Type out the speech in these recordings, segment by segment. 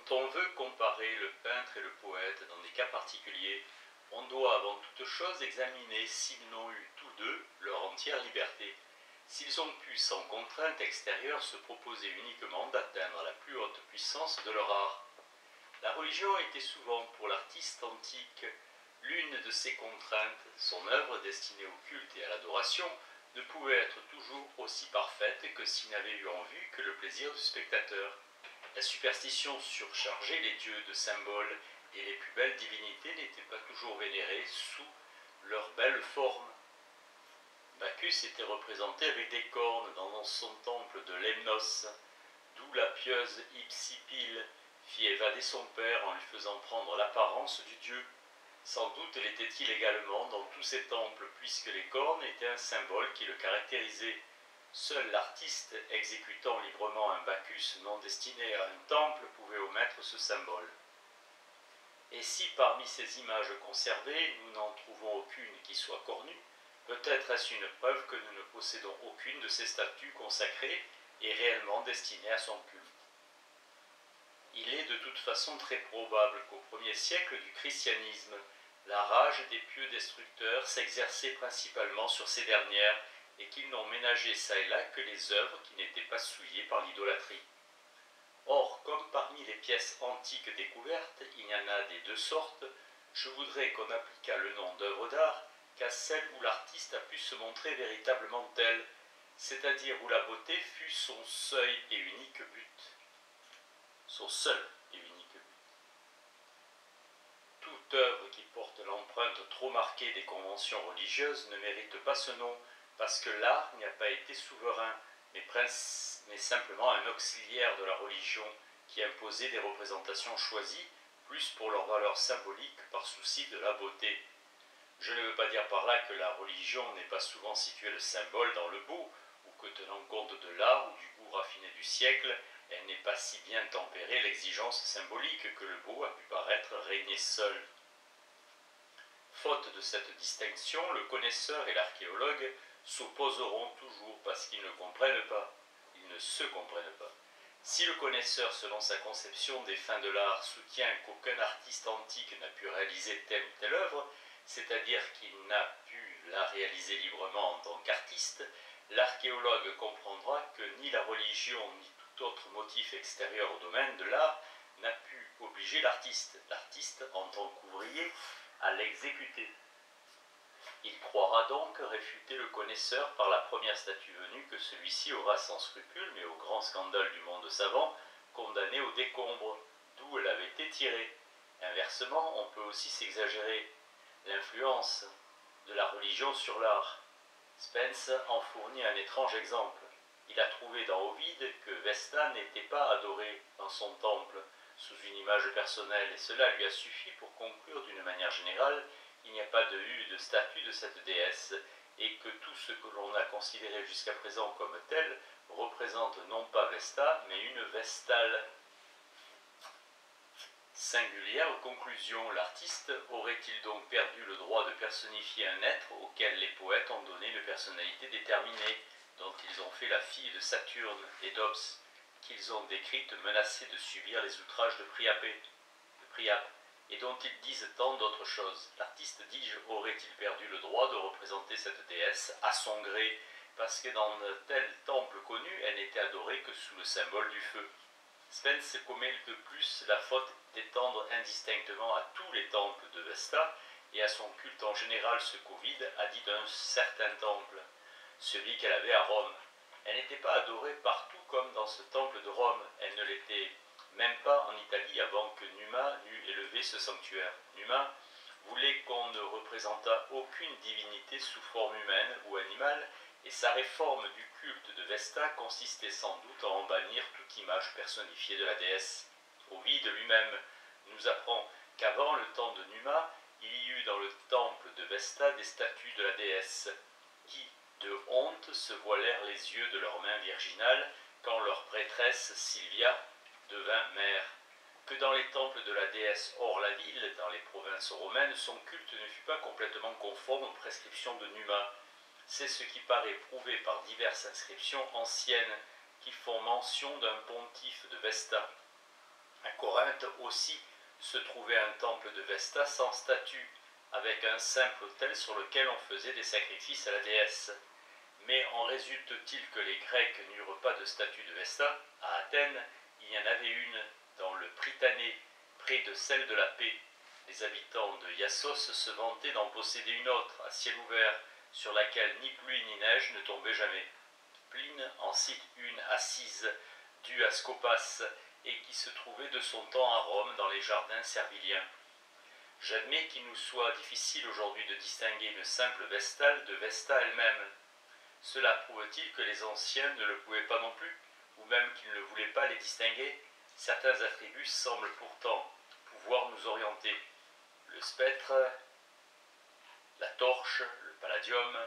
Quand on veut comparer le peintre et le poète dans des cas particuliers, on doit avant toute chose examiner s'ils n'ont eu tous deux leur entière liberté, s'ils ont pu sans contrainte extérieure se proposer uniquement d'atteindre la plus haute puissance de leur art. La religion était souvent pour l'artiste antique l'une de ces contraintes. Son œuvre destinée au culte et à l'adoration ne pouvait être toujours aussi parfaite que s'il n'avait eu en vue que le plaisir du spectateur. La superstition surchargeait les dieux de symboles et les plus belles divinités n'étaient pas toujours vénérées sous leur belle forme. Bacchus était représenté avec des cornes dans son temple de Lemnos, d'où la pieuse Hypsipyle fit évader son père en lui faisant prendre l'apparence du dieu. Sans doute l'était-il également dans tous ces temples, puisque les cornes étaient un symbole qui le caractérisait. Seul l'artiste exécutant librement un Bacchus non destiné à un temple pouvait omettre ce symbole. Et si parmi ces images conservées, nous n'en trouvons aucune qui soit cornue, peut-être est-ce une preuve que nous ne possédons aucune de ces statues consacrées et réellement destinées à son culte. Il est de toute façon très probable qu'au 1er siècle du christianisme, la rage des pieux destructeurs s'exerçait principalement sur ces dernières et qu'ils n'ont ménagé çà et là que les œuvres qui n'étaient pas souillées par l'idolâtrie. Or, comme parmi les pièces antiques découvertes, il y en a des deux sortes, je voudrais qu'on appliquât le nom d'œuvre d'art qu'à celle où l'artiste a pu se montrer véritablement tel, c'est-à-dire où la beauté fut son seul et unique but. Son seul et unique but. Toute œuvre qui porte l'empreinte trop marquée des conventions religieuses ne mérite pas ce nom, parce que l'art n'y a pas été souverain, mais simplement un auxiliaire de la religion qui imposait des représentations choisies, plus pour leur valeur symbolique que par souci de la beauté. Je ne veux pas dire par là que la religion n'ait pas souvent situé le symbole dans le beau, ou que tenant compte de l'art ou du goût raffiné du siècle, elle n'ait pas si bien tempéré l'exigence symbolique que le beau a pu paraître régner seul. Faute de cette distinction, le connaisseur et l'archéologue s'opposeront toujours parce qu'ils ne comprennent pas, ils ne se comprennent pas. Si le connaisseur, selon sa conception des fins de l'art, soutient qu'aucun artiste antique n'a pu réaliser telle ou telle œuvre, c'est-à-dire qu'il n'a pu la réaliser librement en tant qu'artiste, l'archéologue comprendra que ni la religion ni tout autre motif extérieur au domaine de l'art n'a pu obliger l'artiste, en tant qu'ouvrier, à l'exécuter. Il croira donc réfuter le connaisseur par la première statue venue que celui-ci aura sans scrupule, mais au grand scandale du monde savant, condamné au décombre, d'où elle avait été tirée. Inversement, on peut aussi s'exagérer l'influence de la religion sur l'art. Spence en fournit un étrange exemple. Il a trouvé dans Ovide que Vesta n'était pas adorée dans son temple sous une image personnelle, et cela lui a suffi pour conclure d'une manière générale qu'il n'y a pas eu de statue de cette déesse, et que tout ce que l'on a considéré jusqu'à présent comme tel représente non pas Vesta, mais une Vestale. Singulière conclusion, l'artiste aurait-il donc perdu le droit de personnifier un être auquel les poètes ont donné une personnalité déterminée, dont ils ont fait la fille de Saturne et d'Ops, qu'ils ont décrite menacée de subir les outrages de Priape, et dont ils disent tant d'autres choses. L'artiste, dis-je, aurait-il perdu le droit de représenter cette déesse à son gré, parce que dans un tel temple connu, elle n'était adorée que sous le symbole du feu. Spence commet de plus la faute d'étendre indistinctement à tous les temples de Vesta et à son culte en général ce qu'Ovide a dit d'un certain temple, celui qu'elle avait à Rome. Elle n'était pas adorée partout comme dans ce temple de Rome, elle ne l'était même pas en Italie avant que Numa n'eût élevé ce sanctuaire. Numa voulait qu'on ne représentât aucune divinité sous forme humaine ou animale, et sa réforme du culte de Vesta consistait sans doute à en bannir toute image personnifiée de la déesse. Ovide lui-même nous apprend qu'avant le temps de Numa, il y eut dans le temple de Vesta des statues de la déesse, qui, de honte, se voilèrent les yeux de leurs mains virginales quand leur prêtresse Sylvia devint mère. Que dans les temples de la déesse hors la ville, dans les provinces romaines, son culte ne fut pas complètement conforme aux prescriptions de Numa. C'est ce qui paraît prouvé par diverses inscriptions anciennes qui font mention d'un pontife de Vesta. À Corinthe, Corinthe aussi se trouvait un temple de Vesta sans statue, avec un simple autel sur lequel on faisait des sacrifices à la déesse. Mais en résulte-t-il que les Grecs n'eurent pas de statue de Vesta? À Athènes, il y en avait une dans le Prytanée, près de celle de la Paix. Les habitants de Iassos se vantaient d'en posséder une autre, à ciel ouvert, sur laquelle ni pluie ni neige ne tombait jamais. Pline en cite une assise, due à Scopas, et qui se trouvait de son temps à Rome dans les jardins serviliens. J'admets qu'il nous soit difficile aujourd'hui de distinguer une simple vestale de Vesta elle-même. Cela prouve-t-il que les anciens ne le pouvaient pas non plus, ou même qu'ils ne voulaient pas les distinguer? Certains attributs semblent pourtant pouvoir nous orienter. Le spectre, la torche, le palladium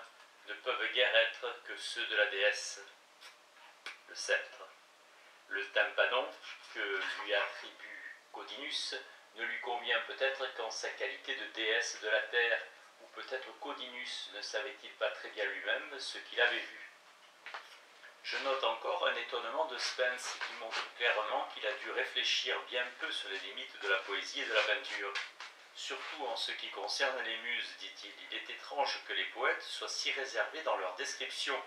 ne peuvent guère être que ceux de la déesse. Le sceptre, le tympanon que lui attribue Codinus ne lui convient peut-être qu'en sa qualité de déesse de la terre, ou peut-être Codinus ne savait-il pas très bien lui-même ce qu'il avait vu. Je note encore un étonnement de Spence qui montre clairement qu'il a dû réfléchir bien peu sur les limites de la poésie et de la peinture. Surtout en ce qui concerne les muses, dit-il, il est étrange que les poètes soient si réservés dans leur description,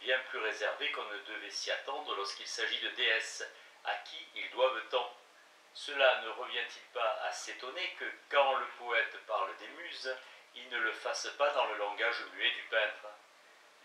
bien plus réservés qu'on ne devait s'y attendre lorsqu'il s'agit de déesses, à qui ils doivent tant. Cela ne revient-il pas à s'étonner que, quand le poète parle des muses, il ne le fasse pas dans le langage muet du peintre?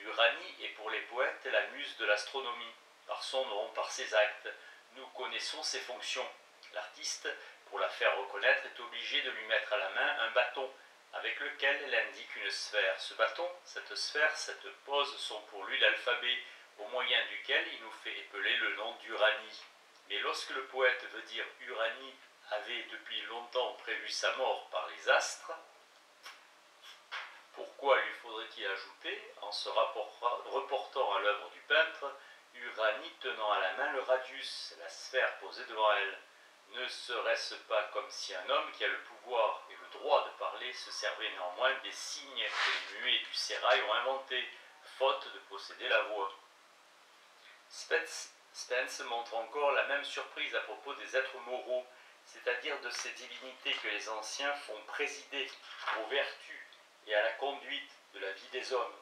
Uranie est pour les poètes la muse de l'astronomie. Par son nom, par ses actes, nous connaissons ses fonctions. L'artiste, pour la faire reconnaître, est obligé de lui mettre à la main un bâton, avec lequel elle indique une sphère. Ce bâton, cette sphère, cette pose sont pour lui l'alphabet, au moyen duquel il nous fait épeler le nom d'Uranie. Mais lorsque le poète veut dire Uranie avait depuis longtemps prévu sa mort par les astres, pourquoi lui faudrait-il ajouter, en se reportant à l'œuvre du peintre, Uranie tenant à la main le radius, la sphère posée devant elle? Ne serait-ce pas comme si un homme qui a le pouvoir et le droit de parler se servait néanmoins des signes que les muets du sérail ont inventés, faute de posséder la voix? Spence montre encore la même surprise à propos des êtres moraux, c'est-à-dire de ces divinités que les anciens font présider aux vertus et à la conduite de la vie des hommes.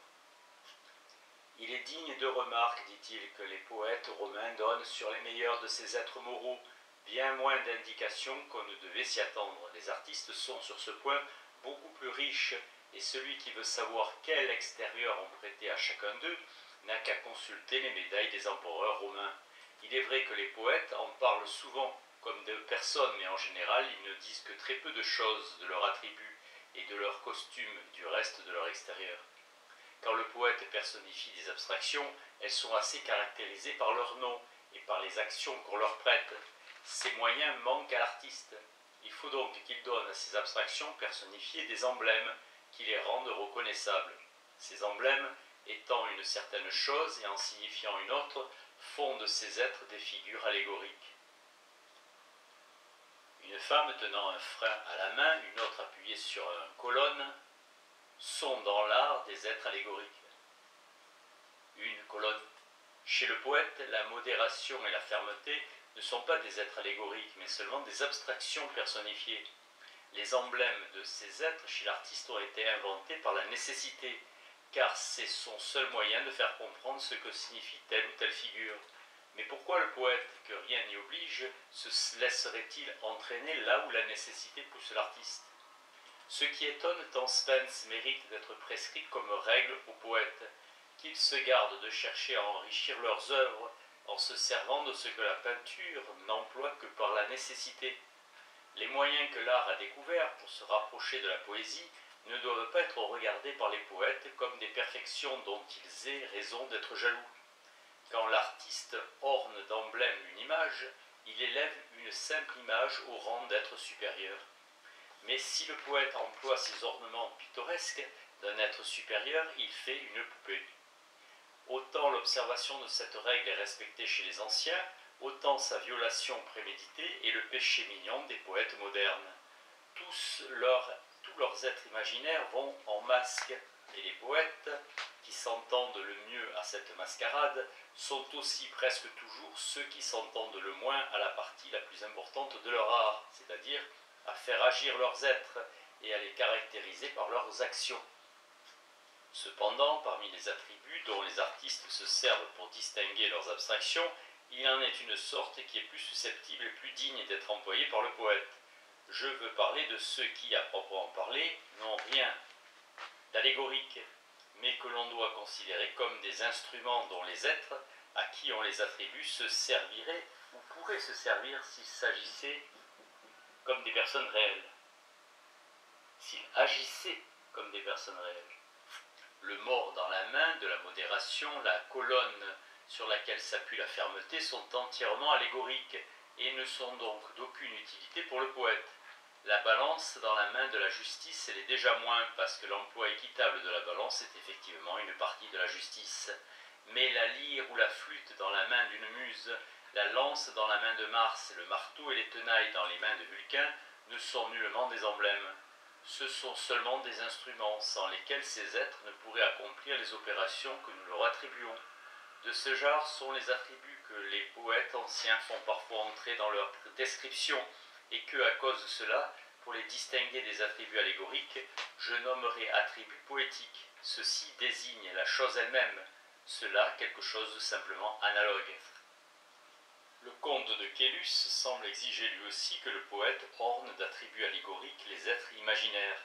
Il est digne de remarque, dit-il, que les poètes romains donnent sur les meilleurs de ces êtres moraux bien moins d'indications qu'on ne devait s'y attendre. Les artistes sont sur ce point beaucoup plus riches, et celui qui veut savoir quel extérieur on prêtait à chacun d'eux n'a qu'à consulter les médailles des empereurs romains. Il est vrai que les poètes en parlent souvent comme de personnes, mais en général ils ne disent que très peu de choses de leurs attributs et de leur costume du reste de leur extérieur. Quand le poète personnifie des abstractions, elles sont assez caractérisées par leur nom et par les actions qu'on leur prête. Ces moyens manquent à l'artiste. Il faut donc qu'il donne à ces abstractions personnifiées des emblèmes qui les rendent reconnaissables. Ces emblèmes, étant une certaine chose et en signifiant une autre, font de ces êtres des figures allégoriques. Une femme tenant un frein à la main, une autre appuyée sur une colonne, sont dans l'art des êtres allégoriques. Une colonne. Chez le poète, la modération et la fermeté ne sont pas des êtres allégoriques, mais seulement des abstractions personnifiées. Les emblèmes de ces êtres chez l'artiste ont été inventés par la nécessité, car c'est son seul moyen de faire comprendre ce que signifie telle ou telle figure. Mais pourquoi le poète, que rien n'y oblige, se laisserait-il entraîner là où la nécessité pousse l'artiste? Ce qui étonne tant Spence mérite d'être prescrit comme règle aux poètes, qu'ils se gardent de chercher à enrichir leurs œuvres en se servant de ce que la peinture n'emploie que par la nécessité. Les moyens que l'art a découverts pour se rapprocher de la poésie ne doivent pas être regardés par les poètes comme des perfections dont ils aient raison d'être jaloux. Quand l'artiste orne d'emblème une image, il élève une simple image au rang d'être supérieur. Mais si le poète emploie ces ornements pittoresques d'un être supérieur, il fait une poupée. Autant l'observation de cette règle est respectée chez les anciens, autant sa violation préméditée est le péché mignon des poètes modernes. Tous leur tous leurs êtres imaginaires vont en masque, et les poètes, qui s'entendent le mieux à cette mascarade, sont aussi presque toujours ceux qui s'entendent le moins à la partie la plus importante de leur art, c'est-à-dire à faire agir leurs êtres et à les caractériser par leurs actions. Cependant, parmi les attributs dont les artistes se servent pour distinguer leurs abstractions, il en est une sorte qui est plus susceptible et plus digne d'être employée par le poète. Je veux parler de ceux qui, à proprement parler, n'ont rien d'allégorique, mais que l'on doit considérer comme des instruments dont les êtres, à qui on les attribue, se serviraient ou pourraient se servir s'il s'agissait comme des personnes réelles, s'ils agissaient comme des personnes réelles. Le mort dans la main de la modération, la colonne sur laquelle s'appuie la fermeté sont entièrement allégoriques et ne sont donc d'aucune utilité pour le poète. La balance dans la main de la justice, elle est déjà moins, parce que l'emploi équitable de la balance est effectivement une partie de la justice. Mais la lyre ou la flûte dans la main d'une muse, la lance dans la main de Mars, le marteau et les tenailles dans les mains de Vulcain ne sont nullement des emblèmes. Ce sont seulement des instruments sans lesquels ces êtres ne pourraient accomplir les opérations que nous leur attribuons. De ce genre sont les attributs que les poètes anciens font parfois entrer dans leur description, et que, à cause de cela, pour les distinguer des attributs allégoriques, je nommerai attributs poétiques. Ceci désigne la chose elle-même, cela quelque chose de simplement analogue. Le conte de Quélus semble exiger lui aussi que le poète orne d'attributs allégoriques les êtres imaginaires.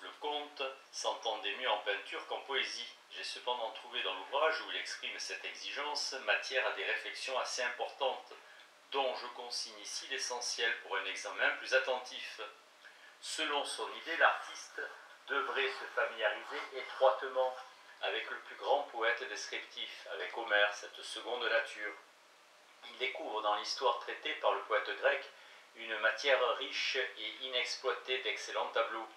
Le conte s'entendait mieux en peinture qu'en poésie. J'ai cependant trouvé dans l'ouvrage où il exprime cette exigence matière à des réflexions assez importantes, dont je consigne ici l'essentiel pour un examen plus attentif. Selon son idée, l'artiste devrait se familiariser étroitement avec le plus grand poète descriptif, avec Homère, cette seconde nature. Il découvre dans l'histoire traitée par le poète grec une matière riche et inexploitée d'excellents tableaux.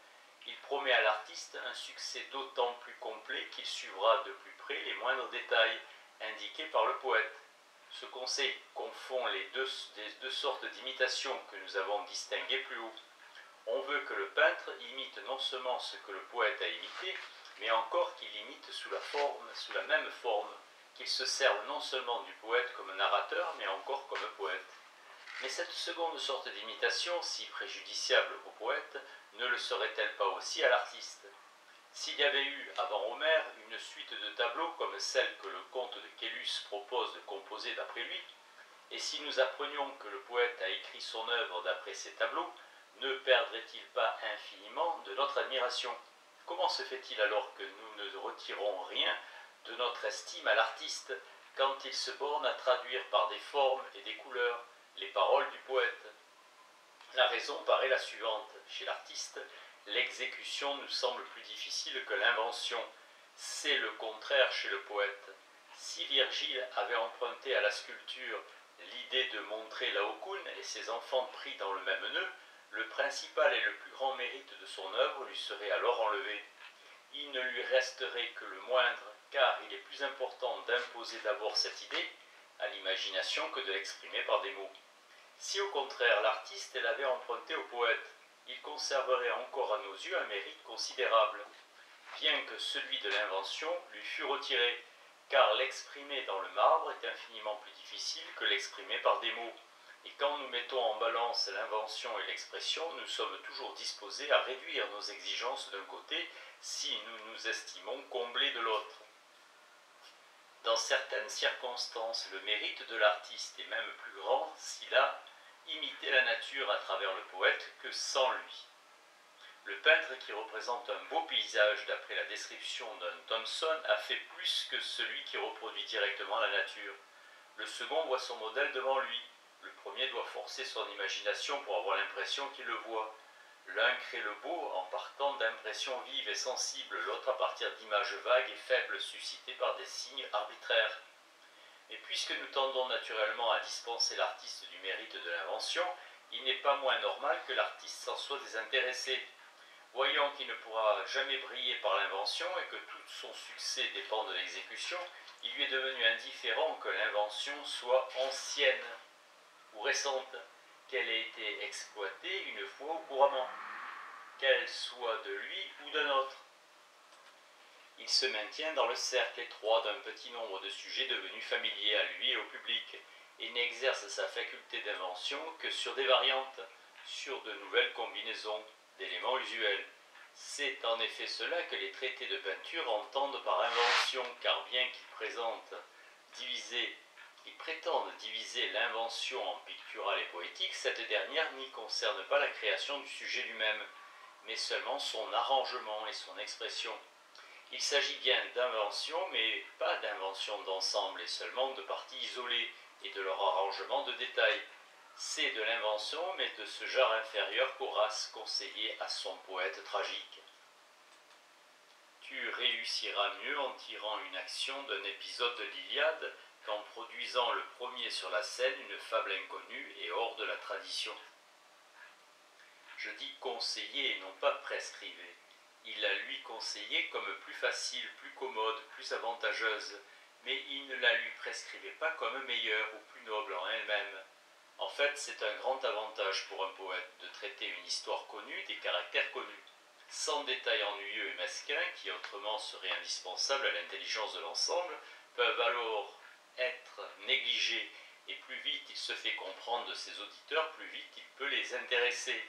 Il promet à l'artiste un succès d'autant plus complet qu'il suivra de plus près les moindres détails indiqués par le poète. Ce conseil confond les deux sortes d'imitation que nous avons distinguées plus haut. On veut que le peintre imite non seulement ce que le poète a imité, mais encore qu'il imite sous la même forme, qu'il se serve non seulement du poète comme narrateur, mais encore comme poète. Mais cette seconde sorte d'imitation, si préjudiciable au poète, ne le serait-elle pas aussi à l'artiste? S'il y avait eu, avant Homère, une suite de tableaux comme celle que le comte de Quélus propose de composer d'après lui, et si nous apprenions que le poète a écrit son œuvre d'après ces tableaux, ne perdrait-il pas infiniment de notre admiration? Comment se fait-il alors que nous ne retirons rien de notre estime à l'artiste quand il se borne à traduire par des formes et des couleurs les paroles du poète? La raison paraît la suivante. Chez l'artiste, l'exécution nous semble plus difficile que l'invention. C'est le contraire chez le poète. Si Virgile avait emprunté à la sculpture l'idée de montrer Laocoon et ses enfants pris dans le même nœud, le principal et le plus grand mérite de son œuvre lui serait alors enlevé. Il ne lui resterait que le moindre, car il est plus important d'imposer d'abord cette idée à l'imagination que de l'exprimer par des mots. Si au contraire l'artiste l'avait emprunté au poète, il conserverait encore à nos yeux un mérite considérable, bien que celui de l'invention lui fût retiré, car l'exprimer dans le marbre est infiniment plus difficile que l'exprimer par des mots. Et quand nous mettons en balance l'invention et l'expression, nous sommes toujours disposés à réduire nos exigences d'un côté si nous nous estimons comblés de l'autre. Dans certaines circonstances, le mérite de l'artiste est même plus grand s'il a imité la nature à travers le poète que sans lui. Le peintre qui représente un beau paysage d'après la description d'un Thomson a fait plus que celui qui reproduit directement la nature. Le second voit son modèle devant lui. Le premier doit forcer son imagination pour avoir l'impression qu'il le voit. L'un crée le beau en partant d'impressions vives et sensibles, l'autre à partir d'images vagues et faibles suscitées par des signes arbitraires. Mais puisque nous tendons naturellement à dispenser l'artiste du mérite de l'invention, il n'est pas moins normal que l'artiste s'en soit désintéressé. Voyant qu'il ne pourra jamais briller par l'invention et que tout son succès dépend de l'exécution, il lui est devenu indifférent que l'invention soit ancienne ou récente, qu'elle ait été exploitée une fois ou couramment. qu'elle soit de lui ou d'un autre. Il se maintient dans le cercle étroit d'un petit nombre de sujets devenus familiers à lui et au public, et n'exerce sa faculté d'invention que sur des variantes, sur de nouvelles combinaisons d'éléments usuels. C'est en effet cela que les traités de peinture entendent par invention, car bien qu'ils prétendent diviser l'invention en picturale et poétique, cette dernière n'y concerne pas la création du sujet lui-même, mais seulement son arrangement et son expression. Il s'agit bien d'invention, mais pas d'invention d'ensemble, et seulement de parties isolées et de leur arrangement de détails. C'est de l'invention, mais de ce genre inférieur qu'Horace conseillait à son poète tragique. Tu réussiras mieux en tirant une action d'un épisode de l'Iliade qu'en produisant le premier sur la scène une fable inconnue et hors de la tradition. Je dis conseiller et non pas prescrivez. Il la lui conseillait comme plus facile, plus commode, plus avantageuse, mais il ne la lui prescrivait pas comme meilleure ou plus noble en elle-même. En fait, c'est un grand avantage pour un poète de traiter une histoire connue, des caractères connus, sans détails ennuyeux et mesquins qui autrement seraient indispensables à l'intelligence de l'ensemble, peuvent alors être négligés, et plus vite il se fait comprendre de ses auditeurs, plus vite il peut les intéresser.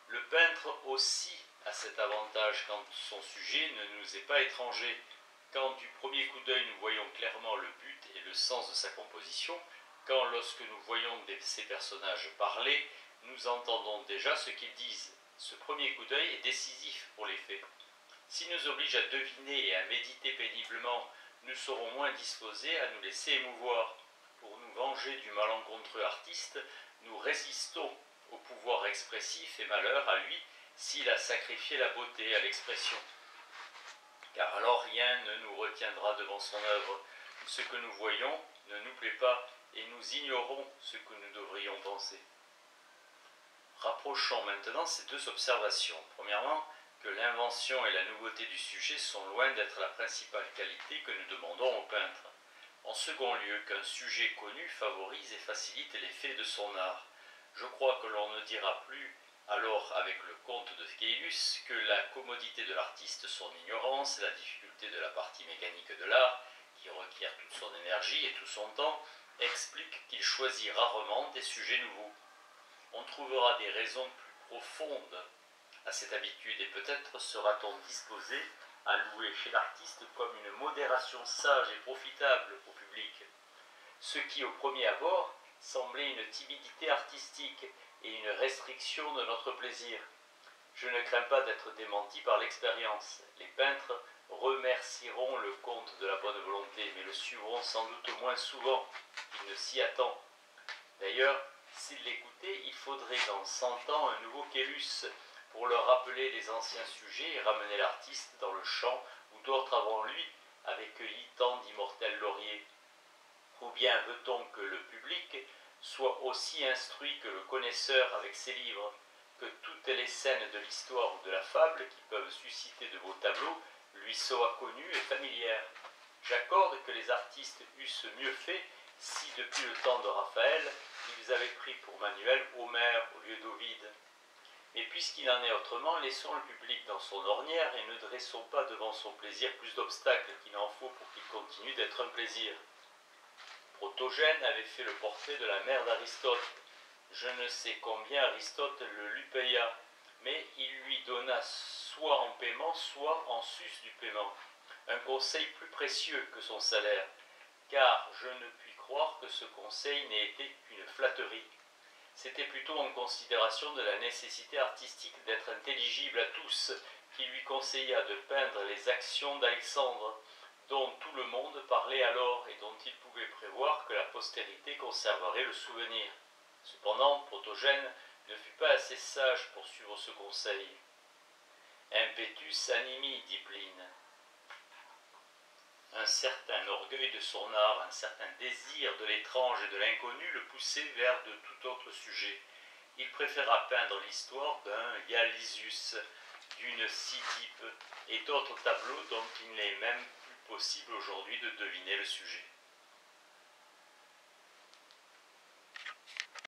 Le peintre aussi a cet avantage quand son sujet ne nous est pas étranger. Quand du premier coup d'œil nous voyons clairement le but et le sens de sa composition, quand lorsque nous voyons ces personnages parler, nous entendons déjà ce qu'ils disent. Ce premier coup d'œil est décisif pour les faits. S'il nous oblige à deviner et à méditer péniblement, nous serons moins disposés à nous laisser émouvoir. Pour nous venger du malencontreux artiste, nous résistons au pouvoir expressif et malheur à lui s'il a sacrifié la beauté à l'expression. Car alors rien ne nous retiendra devant son œuvre. Ce que nous voyons ne nous plaît pas et nous ignorons ce que nous devrions penser. Rapprochons maintenant ces deux observations. Premièrement, que l'invention et la nouveauté du sujet sont loin d'être la principale qualité que nous demandons au peintre. En second lieu, qu'un sujet connu favorise et facilite l'effet de son art. Je crois que l'on ne dira plus, alors avec le conte de Gaius, que la commodité de l'artiste, son ignorance, la difficulté de la partie mécanique de l'art, qui requiert toute son énergie et tout son temps, expliquent qu'il choisit rarement des sujets nouveaux. On trouvera des raisons plus profondes à cette habitude et peut-être sera-t-on disposé à louer chez l'artiste comme une modération sage et profitable au public. Ce qui au premier abord semblait une timidité artistique et une restriction de notre plaisir. Je ne crains pas d'être démenti par l'expérience. Les peintres remercieront le comte de la bonne volonté, mais le suivront sans doute moins souvent qu'il ne s'y attend. D'ailleurs, s'ils l'écoutaient, il faudrait dans 100 ans un nouveau Caylus pour leur rappeler les anciens sujets et ramener l'artiste dans le champ où d'autres avant lui avaient cueilli tant d'immortels lauriers. Ou bien veut-on que le public soit aussi instruit que le connaisseur avec ses livres, que toutes les scènes de l'histoire ou de la fable qui peuvent susciter de beaux tableaux lui soient connues et familières. J'accorde que les artistes eussent mieux fait si, depuis le temps de Raphaël, ils avaient pris pour manuel Homère au lieu d'Ovide. Mais puisqu'il en est autrement, laissons le public dans son ornière et ne dressons pas devant son plaisir plus d'obstacles qu'il en faut pour qu'il continue d'être un plaisir. Protogène avait fait le portrait de la mère d'Aristote. Je ne sais combien Aristote le lui paya, mais il lui donna soit en paiement, soit en sus du paiement, un conseil plus précieux que son salaire, car je ne puis croire que ce conseil n'ait été qu'une flatterie. C'était plutôt en considération de la nécessité artistique d'être intelligible à tous qu'il lui conseilla de peindre les actions d'Alexandre, dont tout le monde parlait alors et dont il pouvait prévoir que la postérité conserverait le souvenir. Cependant, Protogène ne fut pas assez sage pour suivre ce conseil. Impetus animi, dit Pline. Un certain orgueil de son art, un certain désir de l'étrange et de l'inconnu le poussait vers de tout autre sujet. Il préféra peindre l'histoire d'un Ialisius, d'une Cydippe et d'autres tableaux dont il n'est même plus possible aujourd'hui de deviner le sujet.